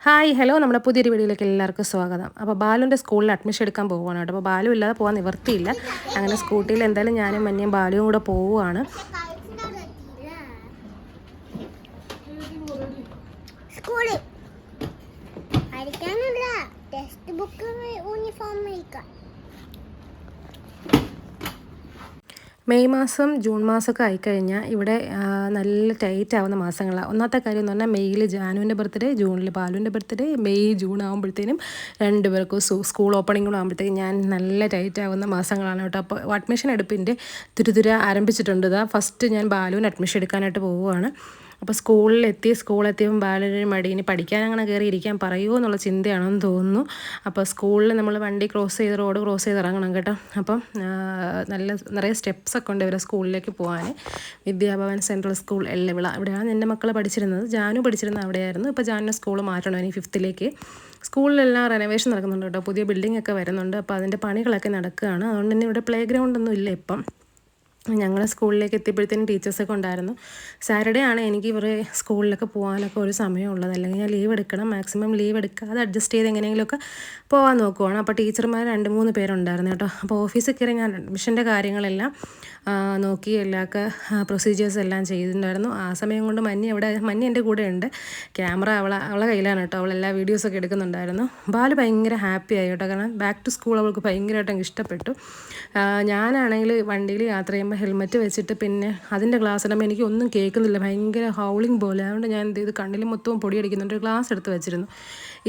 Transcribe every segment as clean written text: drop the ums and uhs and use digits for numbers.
Hi hello നമ്മുടെ പുതിയൊരു വീഡിയോയിലേക്ക് എല്ലാവർക്കും സ്വാഗതം. അപ്പോൾ ബാലുവിൻ്റെ സ്കൂളിൽ അഡ്മിഷൻ എടുക്കാൻ പോവുകയാണ് കേട്ടോ. അപ്പോൾ ബാലു ഇല്ലാതെ പോകാൻ നിവർത്തിയില്ല. അങ്ങനെ സ്കൂട്ടിയിൽ എന്തായാലും ഞാനും മഞ്ഞയും ബാലുവും കൂടെ പോവുകയാണ്. മെയ് മാസം ജൂൺ മാസമൊക്കെ ആയിക്കഴിഞ്ഞാൽ ഇവിടെ നല്ല ടൈറ്റ് ആവുന്ന മാസങ്ങളാണ്. ഒന്നാമത്തെ കാര്യം എന്ന് പറഞ്ഞാൽ മെയ്യിൽ ജാനുവിൻ്റെ ബർത്ത്ഡേ, ജൂണിൽ ബാലുവിൻ്റെ ബർത്ത്ഡേ, മെയ് ജൂൺ ആകുമ്പോഴത്തേനും രണ്ടുപേർക്കും സ്കൂൾ ഓപ്പണിംഗ് കൂടെ ആകുമ്പോഴത്തേക്കും ഞാൻ നല്ല ടൈറ്റ് ആവുന്ന മാസങ്ങളാണ് കേട്ടോ. അപ്പോൾ അഡ്മിഷൻ എടുപ്പിൻ്റെ തുരുതുര ആരംഭിച്ചിട്ടുണ്ട്. ഫസ്റ്റ് ഞാൻ ബാലുവിന് അഡ്മിഷൻ എടുക്കാനായിട്ട് പോവുകയാണ്. അപ്പോൾ സ്കൂളെത്തിയപ്പോൾ ബാലൊരു മടി, ഇനി പഠിക്കാൻ അങ്ങനെ കയറി ഇരിക്കാൻ പറയുമോ എന്നുള്ള ചിന്തയാണെന്ന് തോന്നുന്നു. അപ്പോൾ സ്കൂളിൽ നമ്മൾ വണ്ടി റോഡ് ക്രോസ് ചെയ്ത് ഇറങ്ങണം കേട്ടോ. അപ്പം നിറയെ സ്റ്റെപ്സൊക്കെ ഉണ്ട് ഇവരെ സ്കൂളിലേക്ക് പോകാൻ. വിദ്യാഭവൻ സെൻട്രൽ സ്കൂൾ എല്ലവിള, ഇവിടെയാണ് എൻ്റെ മക്കൾ പഠിച്ചിരുന്നത്. ജാനു പഠിച്ചിരുന്നത് അവിടെയായിരുന്നു. ഇപ്പോൾ ജാനുവിനെ സ്കൂൾ മാറ്റണം ഇനി 5th സ്കൂളിലെല്ലാം റെനോവേഷൻ നടക്കുന്നുണ്ട് കേട്ടോ. പുതിയ ബിൽഡിംഗ് ഒക്കെ വരുന്നുണ്ട്. അപ്പോൾ അതിൻ്റെ പണികളൊക്കെ നടക്കുകയാണ്. അതുകൊണ്ട് തന്നെ ഇവിടെ പ്ലേ ഗ്രൗണ്ടൊന്നും ഇല്ല ഇപ്പം. ഞങ്ങൾ സ്കൂളിലേക്ക് എത്തിയപ്പോഴത്തേനും ടീച്ചേഴ്സൊക്കെ ഉണ്ടായിരുന്നു. സാറ്റർഡേ ആണ് എനിക്ക് ഇവരെ സ്കൂളിലൊക്കെ പോകാനൊക്കെ ഒരു സമയമുള്ളത്. അല്ലെങ്കിൽ ഞാൻ ലീവ് എടുക്കണം. മാക്സിമം ലീവ് എടുക്കാതെ അഡ്ജസ്റ്റ് ചെയ്ത് എങ്ങനെയെങ്കിലുമൊക്കെ പോകാൻ നോക്കുവാണ്. അപ്പോൾ ടീച്ചർമാർ 2-3 പേരുണ്ടായിരുന്നു കേട്ടോ. അപ്പോൾ ഓഫീസിൽ കയറി ഞാൻ അഡ്മിഷൻ്റെ കാര്യങ്ങളെല്ലാം നോക്കി എല്ലാമൊക്കെ പ്രൊസീജിയേഴ്സ് എല്ലാം ചെയ്തിട്ടുണ്ടായിരുന്നു. ആ സമയം കൊണ്ട് മഞ്ഞ എൻ്റെ കൂടെ ഉണ്ട്. ക്യാമറ അവളെ കയ്യിലാണ് കേട്ടോ. അവളെല്ലാ വീഡിയോസൊക്കെ എടുക്കുന്നുണ്ടായിരുന്നു. ബാല് ഭയങ്കര ഹാപ്പി ആയി കേട്ടോ. കാരണം ബാക്ക് ടു സ്കൂൾ അവൾക്ക് ഭയങ്കരമായിട്ട് അങ്ങ് ഇഷ്ടപ്പെട്ടു. ഞാനാണെങ്കിൽ വണ്ടിയിൽ യാത്ര ചെയ്യുമ്പോൾ ഹെൽമെറ്റ് വെച്ചിട്ട് പിന്നെ അതിൻ്റെ ഗ്ലാസ് ഇടുമ്പോൾ എനിക്ക് ഒന്നും കേൾക്കുന്നില്ല, ഭയങ്കര ഹൗളിങ് പോലെ. അതുകൊണ്ട് ഞാൻ എന്ത് ചെയ്ത് കണ്ണിൽ മൊത്തവും പൊടി അടിക്കുന്നുണ്ട്, ഗ്ലാസ് എടുത്ത് വെച്ചിരുന്നു.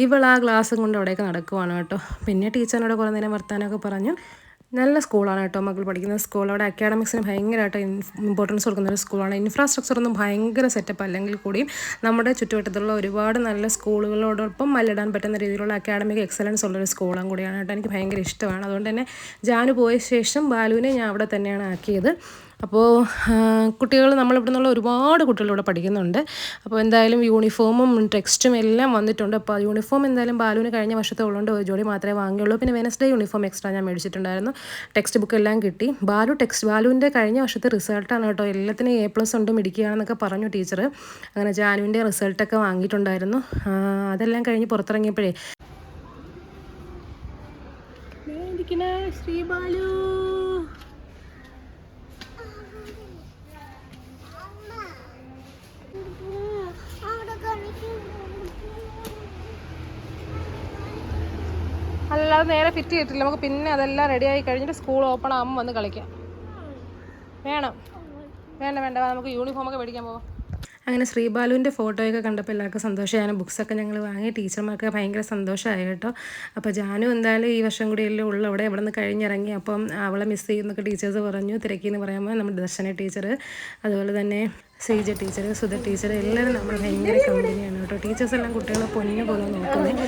ഇവൾ ആ ഗ്ലാസും കൊണ്ട് അവിടെയൊക്കെ നടക്കുവാണ് കേട്ടോ. പിന്നെ ടീച്ചറിനോട് കുറേ നേരം വർത്താനമൊക്കെ പറഞ്ഞു. നല്ല സ്കൂളാണ് കേട്ടോ മക്കൾ പഠിക്കുന്ന സ്കൂൾ. അവിടെ അക്കാഡമിക്സിന് ഭയങ്കരമായിട്ട് ഇമ്പോർട്ടൻസ് കൊടുക്കുന്ന ഒരു സ്കൂളാണ്. ഇൻഫ്രാസ്ട്രക്ചറൊന്നും ഭയങ്കര സെറ്റപ്പ് അല്ലെങ്കിൽ കൂടിയും നമ്മുടെ ചുറ്റുവട്ടത്തുള്ള ഒരുപാട് നല്ല സ്കൂളുകളോടൊപ്പം മല്ലിടാൻ പറ്റുന്ന രീതിയിലുള്ള അക്കാഡമിക് എക്സലൻസ് ഉള്ളൊരു സ്കൂളും കൂടിയാണ് കേട്ടോ. എനിക്ക് ഭയങ്കര ഇഷ്ടമാണ്. അതുകൊണ്ട് തന്നെ ജാനു പോയ ശേഷം ബാലുവിനെ ഞാൻ അവിടെ തന്നെയാണ് ആക്കിയത്. അപ്പോൾ കുട്ടികൾ നമ്മളിവിടെ നിന്നുള്ള ഒരുപാട് കുട്ടികൾ ഇവിടെ പഠിക്കുന്നുണ്ട്. അപ്പോൾ എന്തായാലും യൂണിഫോമും ടെക്സ്റ്റും എല്ലാം വന്നിട്ടുണ്ട്. അപ്പോൾ യൂണിഫോം എന്തായാലും ബാലുവിന് കഴിഞ്ഞ വർഷത്തെ ഉള്ളതുകൊണ്ട് ഒരു ജോഡി മാത്രമേ വാങ്ങിയുള്ളൂ. പിന്നെ വെനസ്ഡേ യൂണിഫോം എക്സ്ട്രാ ഞാൻ മേടിച്ചിട്ടുണ്ടായിരുന്നു. ടെക്സ്റ്റ് ബുക്ക് എല്ലാം കിട്ടി. ബാലുവിൻ്റെ കഴിഞ്ഞ വർഷത്തെ റിസൾട്ടാണ് കേട്ടോ. എല്ലാത്തിനും A+ ഉണ്ട്, മിടിക്കുകയാണെന്നൊക്കെ പറഞ്ഞു ടീച്ചർ. അങ്ങനെ ജാനുവിൻ്റെ റിസൾട്ടൊക്കെ വാങ്ങിയിട്ടുണ്ടായിരുന്നു. അതെല്ലാം കഴിഞ്ഞ് പുറത്തിറങ്ങിയപ്പോഴേ ശ്രീ ബാലു അല്ലാതെ നേരെ ഫിറ്റ് ചെയ്തിട്ടില്ല. നമുക്ക് പിന്നെ അതെല്ലാം റെഡിയായി കഴിഞ്ഞിട്ട് സ്കൂൾ ഓപ്പൺ ആകുമ്പോൾ വന്ന് കളിക്കാം. വേണ്ട നമുക്ക് യൂണിഫോമൊക്കെ മേടിക്കാൻ പോവാം. അങ്ങനെ ശ്രീബാലുവിൻ്റെ ഫോട്ടോയൊക്കെ കണ്ടപ്പോൾ എല്ലാവർക്കും സന്തോഷമാണ്. ബുക്സൊക്കെ ഞങ്ങൾ വാങ്ങി. ടീച്ചർമാർക്ക് ഭയങ്കര സന്തോഷമായി കേട്ടോ. അപ്പോൾ ജാനു എന്തായാലും ഈ വർഷം കൂടിയല്ലേ ഉള്ളൂ അവിടെ നിന്ന് കഴിഞ്ഞിറങ്ങി. അപ്പം അവളെ മിസ് ചെയ്യുന്നൊക്കെ ടീച്ചേഴ്സ് പറഞ്ഞു. തിരക്കിയെന്ന് പറയുമ്പോൾ നമ്മുടെ ദർശന ടീച്ചർ, അതുപോലെ തന്നെ ശ്രീജ ടീച്ചർ, സുധ ടീച്ചർ, എല്ലാവരും നമ്മൾ ഭയങ്കര കമ്പനിയാണ് കേട്ടോ. ടീച്ചേഴ്സ് എല്ലാം കുട്ടികളെ പൊന്നു പോലെ നോക്കുന്നത്.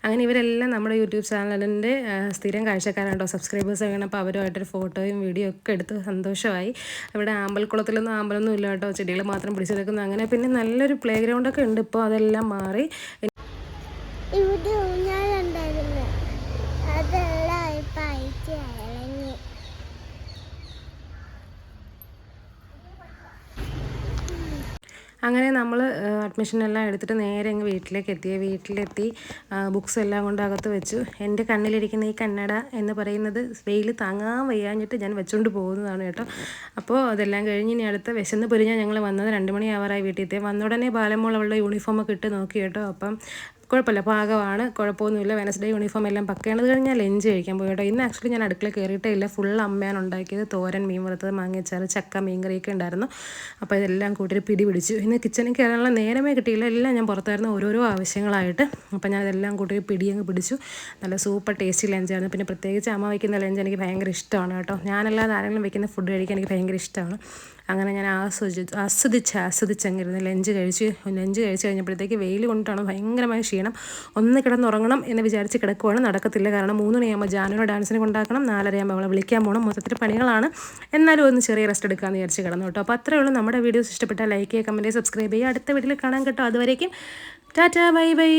അങ്ങനെ ഇവരെല്ലാം നമ്മുടെ യൂട്യൂബ് ചാനലിൻ്റെ സ്ഥിരം കാഴ്ചക്കാരാണ് കേട്ടോ, സബ്സ്ക്രൈബേഴ്സ് വേണം. അപ്പോൾ അവരുമായിട്ടൊരു ഫോട്ടോയും വീഡിയോ ഒക്കെ എടുത്ത് സന്തോഷമായി. ഇവിടെ അമ്പലക്കുളത്തിലൊന്നും അമ്പലമൊന്നും ഇല്ല കേട്ടോ, ചെടികൾ മാത്രം പിടിച്ചെടുക്കുന്നു. അങ്ങനെ പിന്നെ നല്ലൊരു പ്ലേ ഗ്രൗണ്ടൊക്കെ ഉണ്ട്. ഇപ്പോൾ അതെല്ലാം മാറി. അങ്ങനെ നമ്മൾ അഡ്മിഷനെല്ലാം എടുത്തിട്ട് നേരെ അങ്ങ് വീട്ടിലെത്തി ബുക്സ് എല്ലാം കൊണ്ട് അകത്ത് വെച്ചു. എൻ്റെ കണ്ണിലിരിക്കുന്ന ഈ കണ്ണട എന്ന് പറയുന്നത് വെയിൽ താങ്ങാൻ വയ്യാഞ്ഞിട്ട് ഞാൻ വെച്ചുകൊണ്ട് പോകുന്നതാണ് കേട്ടോ. അപ്പോൾ അതെല്ലാം കഴിഞ്ഞ് ഇനി അടുത്ത വിശന്ന് പൊരിഞ്ഞാൽ ഞങ്ങൾ വന്നത് 2 മണി ആവാറായി വീട്ടിൽ. വന്ന ഉടനെ ബാലമോൾ അവളുടെ യൂണിഫോമൊക്കെ ഇട്ട് നോക്കി കേട്ടോ. അപ്പം കുഴപ്പമില്ല, പാകമാണ്, കുഴപ്പമൊന്നുമില്ല. വെനസ്ഡേ യൂണിഫോം എല്ലാം പക്കയാണത് കഴിഞ്ഞ് ഞാൻ ലഞ്ച് കഴിക്കാൻ പോയി കേട്ടോ. ഇന്ന് ആക്ച്വലി ഞാൻ അടുക്കളയിൽ കയറിയിട്ടേ ഇല്ല. ഫുൾ അമ്മയാണ് ഉണ്ടാക്കിയത്. തോരൻ, മീൻ വറുത്തത്, മാങ്ങയച്ചാറ്, ചക്ക, മീൻകറിയൊക്കെ ഉണ്ടായിരുന്നു. അപ്പോൾ ഇതെല്ലാം കൂട്ടിയിട്ട് പിടി പിടിച്ചു. ഇന്ന് കിച്ചണിൽ കയറാനുള്ള നേരമേ കിട്ടിയില്ല. എല്ലാം ഞാൻ പുറത്തായിരുന്നു ഓരോരോ ആവശ്യങ്ങളായിട്ട്. അപ്പോൾ ഞാൻ ഇതെല്ലാം കൂട്ടി പിടിയങ്ങ് പിടിച്ചു. നല്ല സൂപ്പർ ടേസ്റ്റി ലഞ്ചായിരുന്നു. പിന്നെ പ്രത്യേകിച്ച് അമ്മ വയ്ക്കുന്ന ലഞ്ച് എനിക്ക് ഭയങ്കര ഇഷ്ടമാണ് കേട്ടോ. ഞാനല്ലാതെ ആരെങ്കിലും വയ്ക്കുന്ന ഫുഡ് കഴിക്കാൻ എനിക്ക് ഭയങ്കര ഇഷ്ടമാണ്. അങ്ങനെ ഞാൻ ആസ്വദിച്ചങ്ങിരുന്ന് ലഞ്ച് കഴിച്ച് കഴിഞ്ഞപ്പോഴത്തേക്ക് വെയിൽ കൊണ്ടിട്ടാണ് ഭയങ്കരമായ ക്ഷീണം. ഒന്ന് കിടന്നുറങ്ങണം എന്ന് വിചാരിച്ച് കിടക്കുവാണ്. നടക്കത്തില്ല. കാരണം 3 മണിയാകുമ്പോൾ ജാനുവിനെ ഡാൻസിന് കൊണ്ടാക്കണം, 4:30 അവളെ വിളിക്കാൻ പോകണം. മൊത്തത്തിൽ പണികളാണ്. എന്നാലും ഒന്ന് ചെറിയ റെസ്റ്റ് എടുക്കാമെന്ന് വിചാരിച്ച് കിടന്നു കേട്ടോ. അപ്പോൾ അത്രയേ ഉള്ളൂ. നമ്മുടെ വീഡിയോസ് ഇഷ്ടപ്പെട്ടാൽ ലൈക്ക് ചെയ്യുക, കമൻറ്റ് ചെയ്യുക, സബ്സ്ക്രൈബ് ചെയ്യുക. അടുത്ത വീഡിയോയിൽ കാണാൻ കേട്ടോ. അതുവരേക്കും ടാറ്റാ, ബൈ ബൈ.